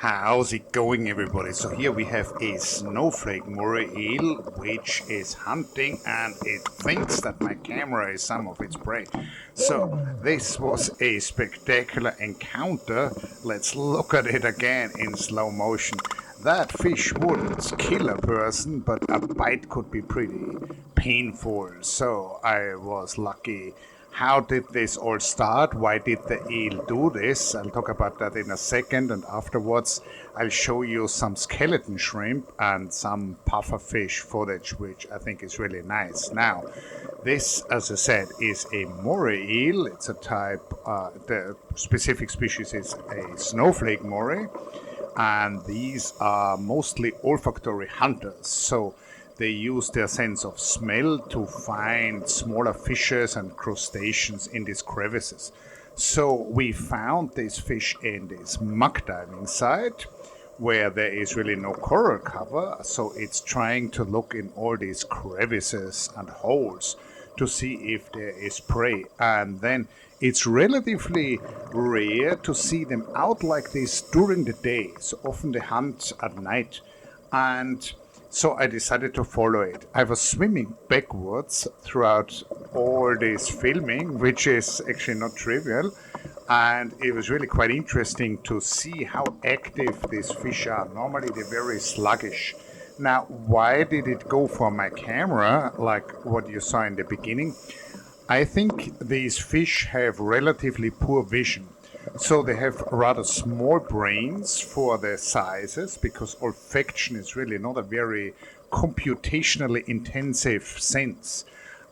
How's it going, everybody? So here we have a snowflake moray eel which is hunting, and it thinks that my camera is some of its prey. So this was a spectacular encounter. Let's look at it again in slow motion. That fish wouldn't kill a person, but a bite could be pretty painful. So I was lucky. How did this all start? Why did the eel do this? I'll talk about that in a second, and afterwards I'll show you some skeleton shrimp and some pufferfish footage, which I think is really nice. Now, this, as I said, is a moray eel. It's a type, the specific species is a snowflake moray, and these are mostly olfactory hunters. So they use their sense of smell to find smaller fishes and crustaceans in these crevices. So we found this fish in this muck diving site where there is really no coral cover. So it's trying to look in all these crevices and holes to see if there is prey. And then it's relatively rare to see them out like this during the day. So often they hunt at night. And so I decided to follow it. I was swimming backwards throughout all this filming, which is actually not trivial. And it was really quite interesting to see how active these fish are. Normally they're very sluggish. Now, why did it go for my camera, like what you saw in the beginning? I think these fish have relatively poor vision. So they have rather small brains for their sizes, because olfaction is really not a very computationally intensive sense.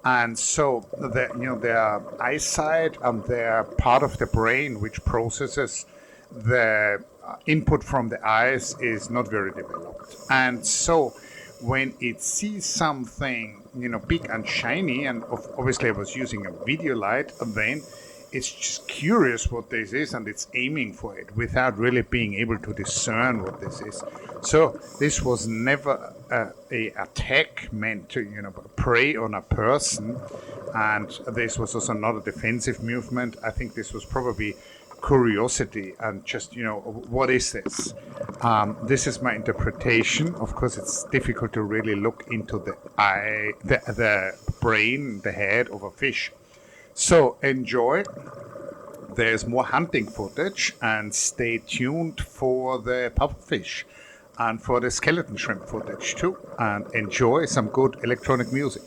And so their eyesight and their part of the brain which processes the input from the eyes is not very developed. And so when it sees something big and shiny, and obviously I was using a video light, and then it's just curious what this is, and it's aiming for it without really being able to discern what this is. So this was never a attack meant to prey on a person, and this was also not a defensive movement. I think this was probably curiosity and just what is this? This is my interpretation. Of course, it's difficult to really look into the eye, the brain, the head of a fish. So enjoy. There's more hunting footage, and stay tuned for the pufferfish and for the skeleton shrimp footage too. And enjoy some good electronic music.